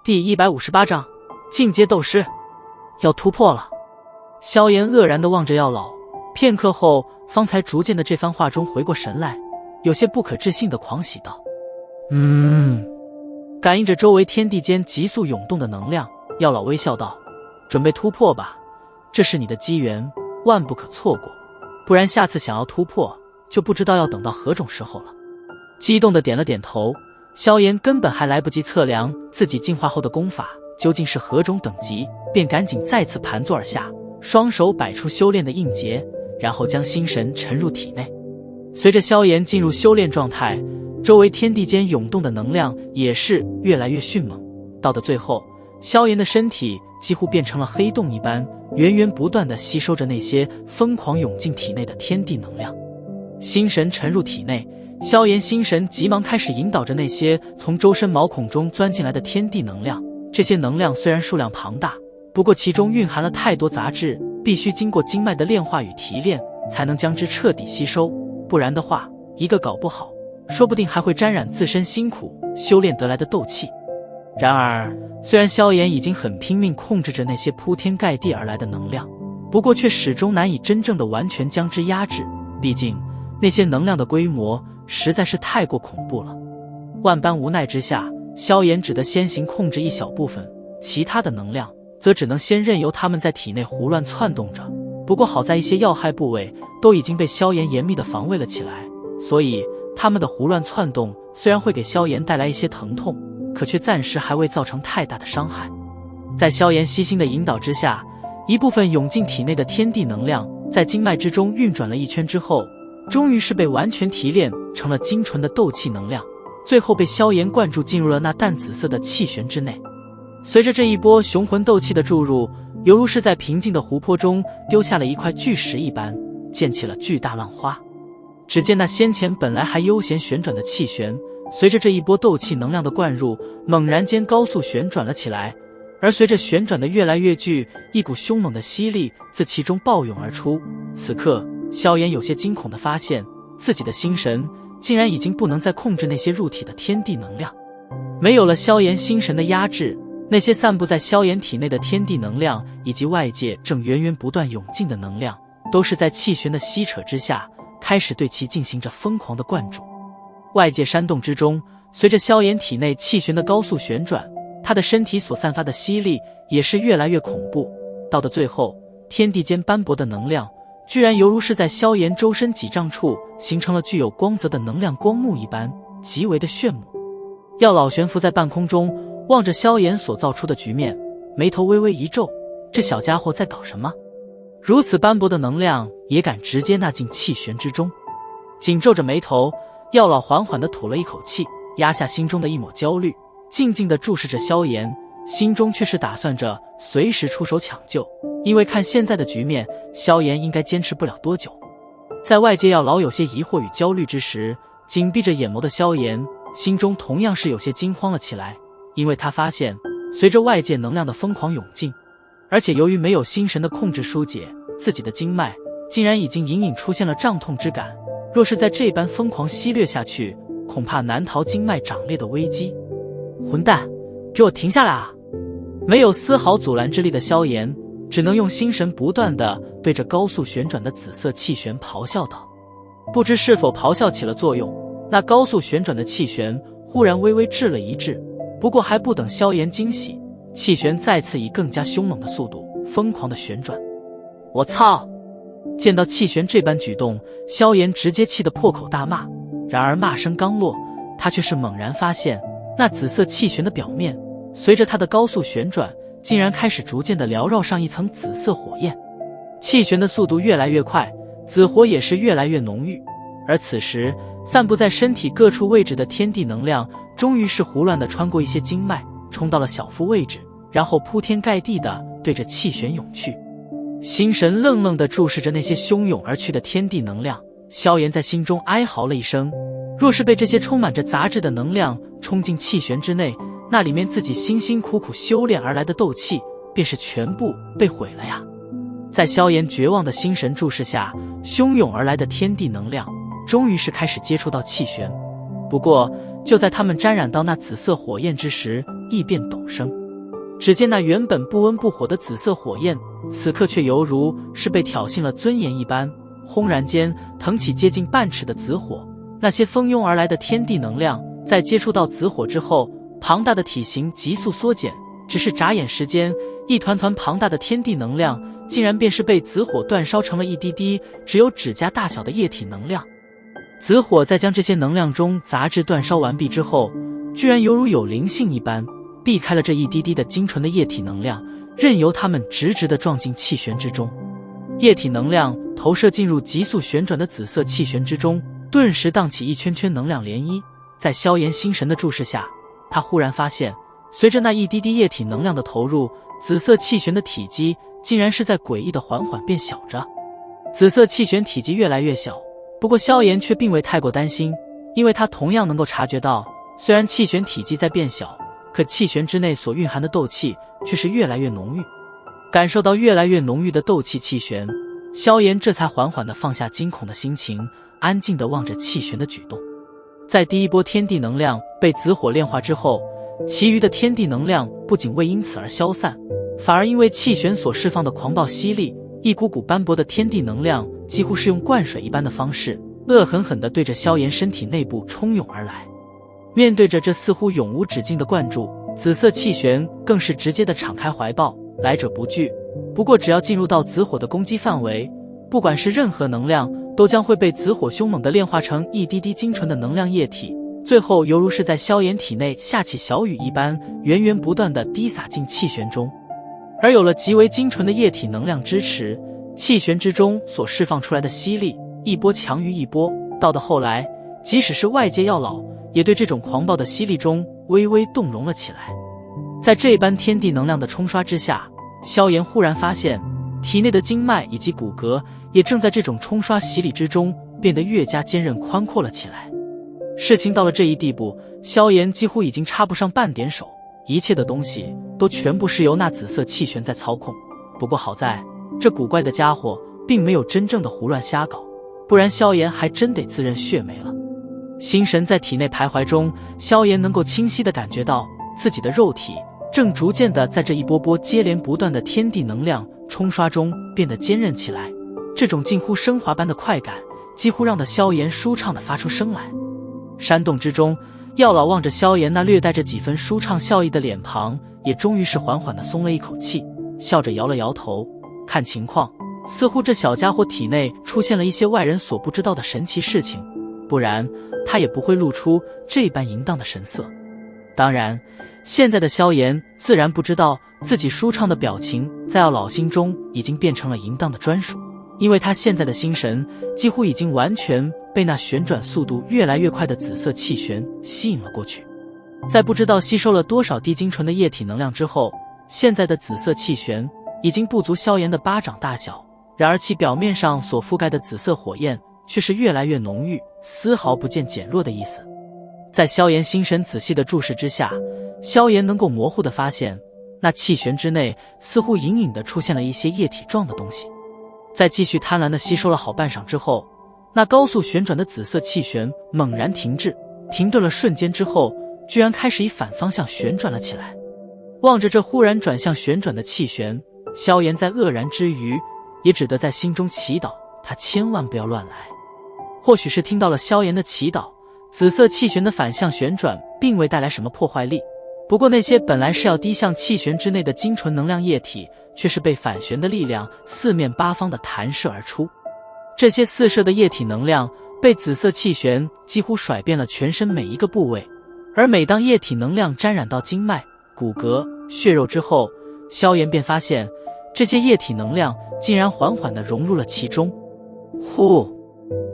第158章进阶斗师，要突破了。萧炎愕然地望着药老，片刻后方才逐渐的这番话中回过神来，有些不可置信地狂喜道：感应着周围天地间急速涌动的能量，药老微笑道：准备突破吧，这是你的机缘，万不可错过，不然下次想要突破就不知道要等到何种时候了。激动地点了点头，萧炎根本还来不及测量自己进化后的功法究竟是何种等级，便赶紧再次盘坐而下，双手摆出修炼的印结，然后将心神沉入体内。随着萧炎进入修炼状态，周围天地间涌动的能量也是越来越迅猛，到的最后，萧炎的身体几乎变成了黑洞一般，源源不断地吸收着那些疯狂涌进体内的天地能量。心神沉入体内，萧炎心神急忙开始引导着那些从周身毛孔中钻进来的天地能量。这些能量虽然数量庞大，不过其中蕴含了太多杂质，必须经过经脉的炼化与提炼，才能将之彻底吸收，不然的话，一个搞不好，说不定还会沾染自身辛苦修炼得来的斗气。然而，虽然萧炎已经很拼命控制着那些铺天盖地而来的能量，不过却始终难以真正的完全将之压制，毕竟那些能量的规模实在是太过恐怖了。万般无奈之下，萧炎只得先行控制一小部分，其他的能量则只能先任由他们在体内胡乱窜动着。不过好在一些要害部位都已经被萧炎严密地防卫了起来，所以他们的胡乱窜动虽然会给萧炎带来一些疼痛，可却暂时还未造成太大的伤害。在萧炎悉心的引导之下，一部分涌进体内的天地能量在经脉之中运转了一圈之后，终于是被完全提炼成了精纯的斗气能量，最后被萧炎灌注进入了那淡紫色的气旋之内。随着这一波雄浑斗气的注入，犹如是在平静的湖泊中丢下了一块巨石一般，溅起了巨大浪花。只见那先前本来还悠闲旋转的气旋，随着这一波斗气能量的灌入，猛然间高速旋转了起来，而随着旋转的越来越剧，一股凶猛的吸力自其中暴涌而出。此刻萧炎有些惊恐地发现，自己的心神竟然已经不能再控制那些入体的天地能量。没有了萧炎心神的压制，那些散布在萧炎体内的天地能量以及外界正源源不断涌进的能量，都是在气旋的吸扯之下，开始对其进行着疯狂的灌注。外界煽动之中，随着萧炎体内气旋的高速旋转，他的身体所散发的吸力也是越来越恐怖。到的最后，天地间斑驳的能量居然犹如是在萧炎周身几丈处形成了具有光泽的能量光幕一般，极为的炫目。药老悬浮在半空中，望着萧炎所造出的局面，眉头微微一皱，这小家伙在搞什么？如此斑驳的能量也敢直接纳进气旋之中？紧皱着眉头，药老缓缓地吐了一口气，压下心中的一抹焦虑，静静地注视着萧炎，心中却是打算着随时出手抢救，因为看现在的局面，萧炎应该坚持不了多久。在外界药老有些疑惑与焦虑之时，紧闭着眼眸的萧炎心中同样是有些惊慌了起来，因为他发现随着外界能量的疯狂涌进，而且由于没有心神的控制疏解，自己的经脉竟然已经隐隐出现了胀痛之感，若是在这般疯狂吸掠下去，恐怕难逃经脉长裂的危机。混蛋，给我停下来啊！没有丝毫阻拦之力的萧炎只能用心神不断地对着高速旋转的紫色气旋咆哮道。不知是否咆哮起了作用，那高速旋转的气旋忽然微微滞了一滞，不过还不等萧炎惊喜，气旋再次以更加凶猛的速度疯狂地旋转。我操！见到气旋这般举动，萧炎直接气得破口大骂，然而骂声刚落，他却是猛然发现那紫色气旋的表面随着它的高速旋转，竟然开始逐渐地缭绕上一层紫色火焰。气旋的速度越来越快，紫火也是越来越浓郁，而此时散布在身体各处位置的天地能量终于是胡乱地穿过一些经脉，冲到了小腹位置，然后铺天盖地地对着气旋涌去。心神愣愣地注视着那些汹涌而去的天地能量，萧炎在心中哀嚎了一声，若是被这些充满着杂质的能量冲进气旋之内，那里面自己辛辛苦苦修炼而来的斗气便是全部被毁了呀。在萧炎绝望的心神注视下，汹涌而来的天地能量终于是开始接触到气旋，不过就在他们沾染到那紫色火焰之时，异变陡升。只见那原本不温不火的紫色火焰，此刻却犹如是被挑衅了尊严一般，轰然间腾起接近半尺的紫火。那些蜂拥而来的天地能量，在接触到紫火之后，庞大的体型急速缩减，只是眨眼时间，一团团庞大的天地能量竟然便是被紫火煅烧成了一滴滴只有指甲大小的液体能量。紫火在将这些能量中杂质煅烧完毕之后，居然犹如有灵性一般，避开了这一滴滴的精纯的液体能量，任由它们直直地撞进气旋之中。液体能量投射进入急速旋转的紫色气旋之中，顿时荡起一圈圈能量涟漪。在萧炎心神的注视下，他忽然发现，随着那一滴滴液体能量的投入，紫色气旋的体积竟然是在诡异的缓缓变小着。紫色气旋体积越来越小，不过萧炎却并未太过担心，因为他同样能够察觉到，虽然气旋体积在变小，可气旋之内所蕴含的斗气却是越来越浓郁。感受到越来越浓郁的斗气气旋，萧炎这才缓缓地放下惊恐的心情，安静地望着气旋的举动。在第一波天地能量被紫火炼化之后，其余的天地能量不仅未因此而消散，反而因为气旋所释放的狂暴吸力，一股股斑驳的天地能量几乎是用灌水一般的方式，恶狠狠地对着萧炎身体内部冲涌而来。面对着这似乎永无止境的灌注，紫色气旋更是直接地敞开怀抱，来者不拒。不过只要进入到紫火的攻击范围，不管是任何能量，都将会被紫火凶猛地炼化成一滴滴精纯的能量液体，最后犹如是在萧炎体内下起小雨一般，源源不断地滴洒进气旋中。而有了极为精纯的液体能量支持，气旋之中所释放出来的吸力一波强于一波，到的后来，即使是外界药老也对这种狂暴的吸力中微微动容了起来。在这般天地能量的冲刷之下，萧炎忽然发现体内的经脉以及骨骼也正在这种冲刷洗礼之中变得越加坚韧宽阔了起来。事情到了这一地步，萧炎几乎已经插不上半点手，一切的东西都全部是由那紫色气旋在操控。不过好在这古怪的家伙并没有真正的胡乱瞎搞，不然萧炎还真得自认血霉了。心神在体内徘徊中，萧炎能够清晰地感觉到自己的肉体正逐渐地在这一波波接连不断的天地能量冲刷中变得坚韧起来。这种近乎升华般的快感，几乎让得萧炎舒畅地发出声来。山洞之中，药老望着萧炎那略带着几分舒畅笑意的脸庞，也终于是缓缓地松了一口气，笑着摇了摇头。看情况，似乎这小家伙体内出现了一些外人所不知道的神奇事情，不然他也不会露出这般淫荡的神色。当然，现在的萧炎自然不知道自己舒畅的表情在药老心中已经变成了淫荡的专属，因为他现在的心神几乎已经完全被那旋转速度越来越快的紫色气旋吸引了过去。在不知道吸收了多少滴精纯的液体能量之后，现在的紫色气旋已经不足萧炎的巴掌大小，然而其表面上所覆盖的紫色火焰却是越来越浓郁，丝毫不见减弱的意思。在萧炎心神仔细的注视之下，萧炎能够模糊地发现，那气旋之内似乎隐隐地出现了一些液体状的东西。在继续贪婪地吸收了好半晌之后，那高速旋转的紫色气旋猛然停滞，停顿了瞬间之后，居然开始以反方向旋转了起来。望着这忽然转向旋转的气旋，萧炎在愕然之余，也只得在心中祈祷，他千万不要乱来。或许是听到了萧炎的祈祷，紫色气旋的反向旋转并未带来什么破坏力，不过那些本来是要滴向气旋之内的精纯能量液体，却是被反旋的力量四面八方的弹射而出。这些四射的液体能量被紫色气旋几乎甩遍了全身每一个部位，而每当液体能量沾染到经脉、骨骼、血肉之后，萧炎便发现这些液体能量竟然缓缓地融入了其中。呼，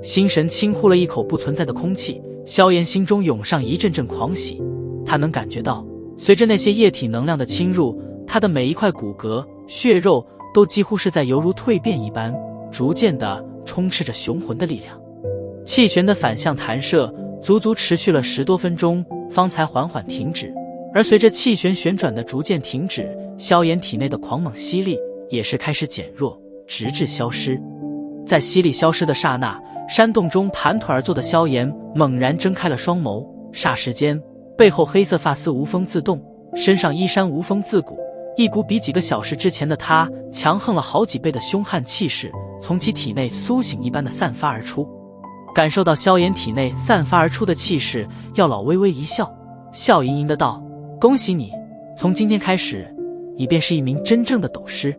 心神轻呼了一口不存在的空气，萧炎心中涌上一阵阵狂喜。他能感觉到，随着那些液体能量的侵入，他的每一块骨骼、血肉都几乎是在犹如蜕变一般，逐渐地充斥着雄浑的力量。气旋的反向弹射足足持续了10多分钟，方才缓缓停止。而随着气旋旋转的逐渐停止，萧炎体内的狂猛吸力也是开始减弱，直至消失。在吸力消失的刹那，山洞中盘腿而坐的萧炎猛然睁开了双眸，霎时间，背后黑色发丝无风自动，身上衣衫无风自鼓，一股比几个小时之前的他强横了好几倍的凶悍气势从其体内苏醒一般的散发而出。感受到萧炎体内散发而出的气势，药老微微一笑，笑盈盈的道：“恭喜你，从今天开始，你便是一名真正的斗师。”